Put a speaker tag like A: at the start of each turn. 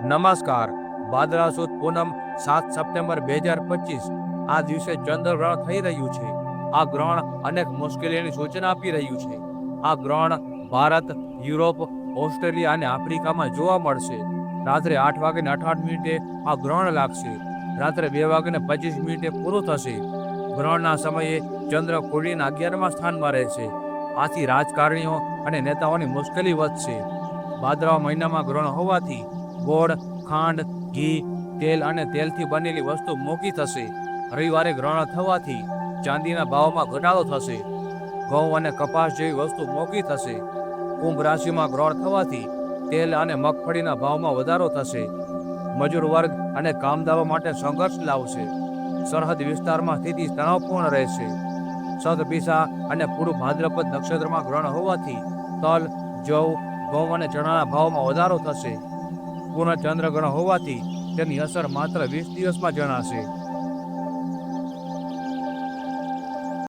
A: નમસ્કાર. ભાદરવા સુદ પૂનમ 7 સપ્ટેમ્બર 2025 આ દિવસે ચંદ્રગ્રહણ થઈ રહ્યું છે. આ ગ્રહણ અનેક મુશ્કેલીઓની સૂચના આપી રહ્યું છે. આ ગ્રહણ ભારત, યુરોપ, ઓસ્ટ્રેલિયા અને આફ્રિકામાં જોવા મળશે. રાત્રે 8:58 આ ગ્રહણ લાગશે. રાત્રે 2:25 પૂરું થશે. ગ્રહણના સમયે ચંદ્ર કુંડળીના 11મા સ્થાનમાં રહેશે. આથી રાજકારણીઓ અને નેતાઓની મુશ્કેલી વધશે. ભાદરવા મહિનામાં ગ્રહણ હોવાથી ગોળ, ખાંડ, ઘી, તેલ અને તેલથી બનેલી વસ્તુ મોંઘી થશે. રવિવારે ગ્રહણ થવાથી ચાંદીના ભાવમાં ઘટાડો થશે. ઘઉં અને કપાસ જેવી વસ્તુ મોંઘી થશે. કુંભ રાશિમાં ગ્રહણ થવાથી તેલ અને મગફળીના ભાવમાં વધારો થશે. મજૂર વર્ગ અને કામદારો માટે સંઘર્ષ લાવશે. સરહદ વિસ્તારમાં સ્થિતિ તણાવપૂર્ણ રહેશે. સદપિસા અને પૂર્વ ભાદ્રપદ નક્ષત્રમાં ગ્રહણ હોવાથી તલ, જવ, ઘઉં અને ચણાના ભાવમાં વધારો થશે. પૂર્ણ ચંદ્રગ્રહણ હોવાથી તેની અસર માત્ર 20 દિવસમાં જણાશે.